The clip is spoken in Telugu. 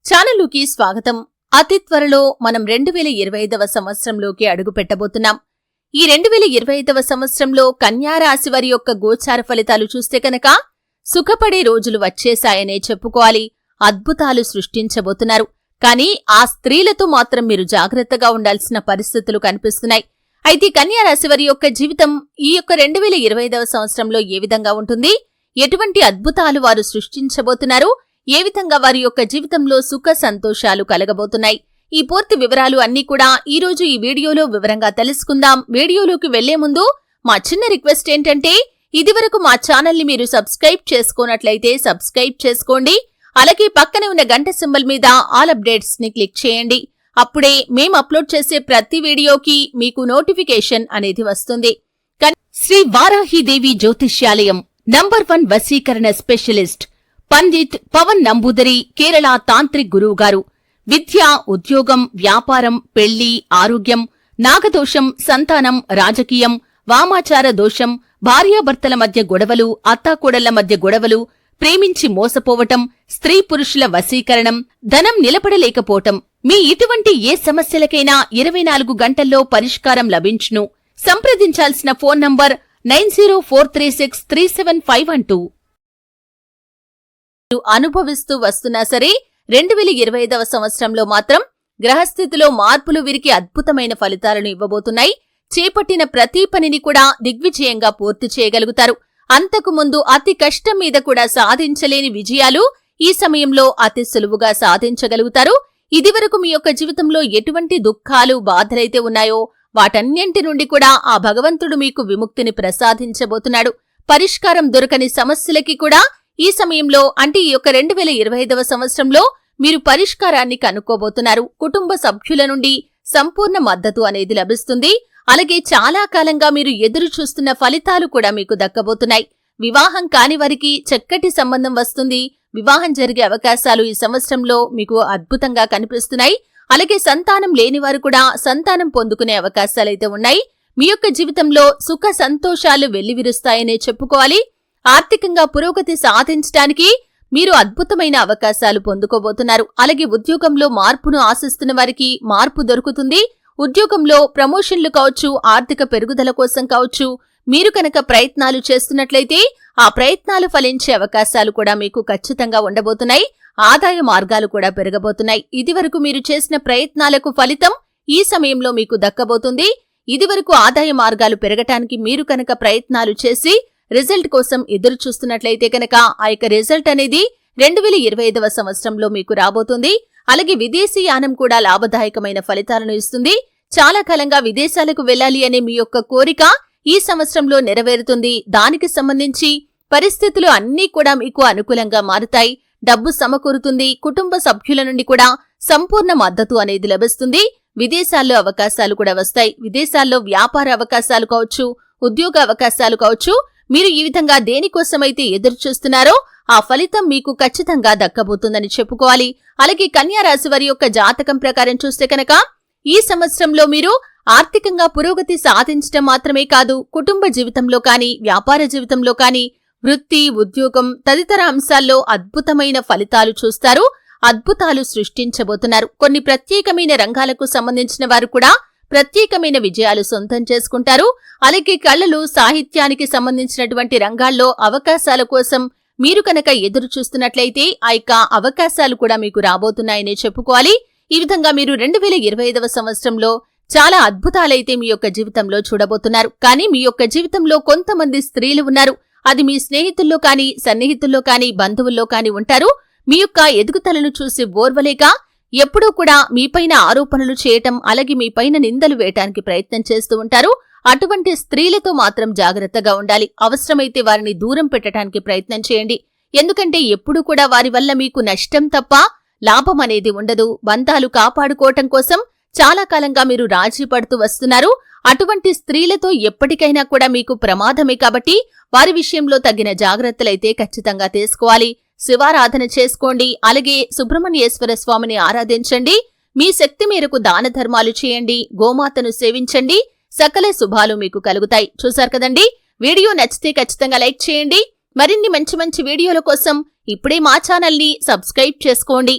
ఛానలుకి స్వాగతం. అతి త్వరలో మనం 2025వ సంవత్సరంలోకి అడుగు పెట్టబోతున్నాం. ఈ 2025వ సంవత్సరంలో కన్యా రాశి వారి యొక్క గోచార ఫలితాలు చూస్తే కనుక సుఖపడే రోజులు వచ్చేశాయనే చెప్పుకోవాలి. అద్భుతాలు సృష్టించబోతున్నారు. కానీ ఆ స్త్రీలతో మాత్రం మీరు జాగ్రత్తగా ఉండాల్సిన పరిస్థితులు కనిపిస్తున్నాయి. అయితే కన్యా రాశి వారి యొక్క జీవితం ఈ యొక్క 2025వ సంవత్సరంలో ఏ విధంగా ఉంటుంది, ఎటువంటి అద్భుతాలు వారు సృష్టించబోతున్నారు, ఏ విధంగా వారి యొక్క జీవితంలో సుఖ సంతోషాలు కలగబోతున్నాయి, ఈ పూర్తి వివరాలు అన్నీ కూడా ఈ రోజు ఈ వీడియోలో వివరంగా తెలుసుకుందాం. వీడియోలోకి వెళ్లే ముందు మా చిన్న రిక్వెస్ట్ ఏంటంటే, ఇదివరకు మా ఛానల్ని మీరు సబ్స్క్రైబ్ చేసుకోనట్లయితే సబ్స్క్రైబ్ చేసుకోండి. అలాగే పక్కనే ఉన్న గంట సింబల్ మీద ఆల్ అప్డేట్స్ ని క్లిక్ చేయండి. అప్పుడే మేము అప్లోడ్ చేసే ప్రతి వీడియోకి మీకు నోటిఫికేషన్ అనేది వస్తుంది. శ్రీ వారాహిదేవి జ్యోతిష్యాలయం నంబర్ 1 వశీకరణ స్పెషలిస్ట్ పండిత్ పవన్ నంబూదరి కేరళ తాంత్రిక్ గురువు గారు. విద్య, ఉద్యోగం, వ్యాపారం, పెళ్లి, ఆరోగ్యం, నాగదోషం, సంతానం, రాజకీయం, వామాచార దోషం, భార్యాభర్తల మధ్య గొడవలు, అత్తాకోడళ్ల మధ్య గొడవలు, ప్రేమించి మోసపోవటం, స్త్రీ పురుషుల వశీకరణం, ధనం నిలబడలేకపోవటం, మీ ఇటువంటి ఏ సమస్యలకైనా 24 గంటల్లో పరిష్కారం లభించును. సంప్రదించాల్సిన ఫోన్ నంబర్ 9043637512. అనుభవిస్తూ వస్తున్నా సరే 2025వ సంవత్సరంలో మాత్రం గ్రహస్థితిలో మార్పులు వీరికి అద్భుతమైన ఫలితాలను ఇవ్వబోతున్నాయి. చేపట్టిన ప్రతి పనిని కూడా దిగ్విజయంగా పూర్తి చేయగలుగుతారు. అంతకు ముందు అతి కష్టం మీద కూడా సాధించలేని విజయాలు ఈ సమయంలో అతి సులువుగా సాధించగలుగుతారు. ఇదివరకు మీ యొక్క జీవితంలో ఎటువంటి దుఃఖాలు, బాధలైతే ఉన్నాయో వాటన్నింటి నుండి కూడా ఆ భగవంతుడు మీకు విముక్తిని ప్రసాదించబోతున్నాడు. పరిష్కారం దొరకని సమస్యలకి కూడా ఈ సమయంలో, అంటే ఈ యొక్క 2025వ సంవత్సరంలో మీరు పరిష్కారాన్ని కనుక్కోబోతున్నారు. కుటుంబ సభ్యుల నుండి సంపూర్ణ మద్దతు అనేది లభిస్తుంది. అలాగే చాలా కాలంగా మీరు ఎదురు చూస్తున్న ఫలితాలు కూడా మీకు దక్కబోతున్నాయి. వివాహం కాని వారికి చక్కటి సంబంధం వస్తుంది. వివాహం జరిగే అవకాశాలు ఈ సంవత్సరంలో మీకు అద్భుతంగా కనిపిస్తున్నాయి. అలాగే సంతానం లేనివారు కూడా సంతానం పొందుకునే అవకాశాలైతే ఉన్నాయి. మీ యొక్క జీవితంలో సుఖ సంతోషాలు వెల్లివిరుస్తాయనే చెప్పుకోవాలి. ఆర్థికంగా పురోగతి సాధించడానికి మీరు అద్భుతమైన అవకాశాలు పొందుకోబోతున్నారు. అలాగే ఉద్యోగంలో మార్పును ఆశిస్తున్న వారికి మార్పు దొరుకుతుంది. ఉద్యోగంలో ప్రమోషన్లు కావచ్చు, ఆర్థిక పెరుగుదల కోసం కావచ్చు, మీరు కనుక ప్రయత్నాలు చేస్తున్నట్లయితే ఆ ప్రయత్నాలు ఫలించే అవకాశాలు కూడా మీకు ఖచ్చితంగా ఉండబోతున్నాయి. ఆదాయ మార్గాలు కూడా పెరగబోతున్నాయి. ఇదివరకు మీరు చేసిన ప్రయత్నాలకు ఫలితం ఈ సమయంలో మీకు దక్కబోతుంది. ఇదివరకు ఆదాయ మార్గాలు పెరగటానికి మీరు కనుక ప్రయత్నాలు చేసి రిజల్ట్ కోసం ఎదురు చూస్తున్నట్లయితే కనుక ఆ యొక్క రిజల్ట్ అనేది 2025వ సంవత్సరంలో మీకు రాబోతుంది. అలాగే విదేశీ యానం కూడా లాభదాయకమైన ఫలితాలను ఇస్తుంది. చాలా కాలంగా విదేశాలకు వెళ్లాలి అనే మీ యొక్క కోరిక ఈ సంవత్సరంలో నెరవేరుతుంది. దానికి సంబంధించి పరిస్థితులు అన్నీ కూడా మీకు అనుకూలంగా మారుతాయి. డబ్బు సమకూరుతుంది. కుటుంబ సభ్యుల నుండి కూడా సంపూర్ణ మద్దతు అనేది లభిస్తుంది. విదేశాల్లో అవకాశాలు కూడా వస్తాయి. విదేశాల్లో వ్యాపార అవకాశాలు కావచ్చు, ఉద్యోగ అవకాశాలు కావచ్చు, మీరు ఈ విధంగా దేనికోసమైతే ఎదురు చూస్తున్నారో ఆ ఫలితం మీకు ఖచ్చితంగా దక్కబోతుందని చెప్పుకోవాలి. అలాగే కన్యా రాశి వారి యొక్క జాతకం ప్రకారం చూస్తే కనుక ఈ సంవత్సరంలో మీరు ఆర్థికంగా పురోగతి సాధించడం మాత్రమే కాదు, కుటుంబ జీవితంలో కానీ, వ్యాపార జీవితంలో కానీ, వృత్తి, ఉద్యోగం తదితర అంశాల్లో అద్భుతమైన ఫలితాలు చూస్తారు. అద్భుతాలు సృష్టించబోతున్నారు. కొన్ని ప్రత్యేకమైన రంగాలకు సంబంధించిన వారు కూడా ప్రత్యేకమైన విజయాలు సొంతం చేసుకుంటారు. అలాగే కళలు, సాహిత్యానికి సంబంధించినటువంటి రంగాల్లో అవకాశాల కోసం మీరు కనుక ఎదురు చూస్తున్నట్లయితే ఆ యొక్క అవకాశాలు కూడా మీకు రాబోతున్నాయనే చెప్పుకోవాలి. ఈ విధంగా మీరు 2025వ సంవత్సరంలో చాలా అద్భుతాలైతే మీ యొక్క జీవితంలో చూడబోతున్నారు. కానీ మీ యొక్క జీవితంలో కొంతమంది స్త్రీలు ఉన్నారు. అది మీ స్నేహితుల్లో కానీ, సన్నిహితుల్లో కానీ, బంధువుల్లో కానీ ఉంటారు. మీ యొక్క ఎదుగుదలను చూసి ఓర్వలేక ఎప్పుడూ కూడా మీపైన ఆరోపణలు చేయటం, అలాగే మీపైన నిందలు వేయటానికి ప్రయత్నం చేస్తూ ఉంటారు. అటువంటి స్త్రీలతో మాత్రం జాగ్రత్తగా ఉండాలి. అవసరమైతే వారిని దూరం పెట్టడానికి ప్రయత్నం చేయండి. ఎందుకంటే ఎప్పుడూ కూడా వారి వల్ల మీకు నష్టం తప్ప లాభం అనేది ఉండదు. బంధాలు కాపాడుకోవటం కోసం చాలా కాలంగా మీరు రాజీ పడుతూ వస్తున్నారు. అటువంటి స్త్రీలతో ఎప్పటికైనా కూడా మీకు ప్రమాదమే. కాబట్టి వారి విషయంలో తగిన జాగ్రత్తలైతే ఖచ్చితంగా తీసుకోవాలి. శివారాధన చేసుకోండి. అలాగే సుబ్రహ్మణ్యేశ్వర స్వామిని ఆరాధించండి. మీ శక్తి మేరకు దాన ధర్మాలు చేయండి. గోమాతను సేవించండి. సకల శుభాలు మీకు కలుగుతాయి. చూశారు కదండి, వీడియో నచ్చితే ఖచ్చితంగా లైక్ చేయండి. మరిన్ని మంచి మంచి వీడియోల కోసం ఇప్పుడే మా ఛానల్ని సబ్స్క్రైబ్ చేసుకోండి.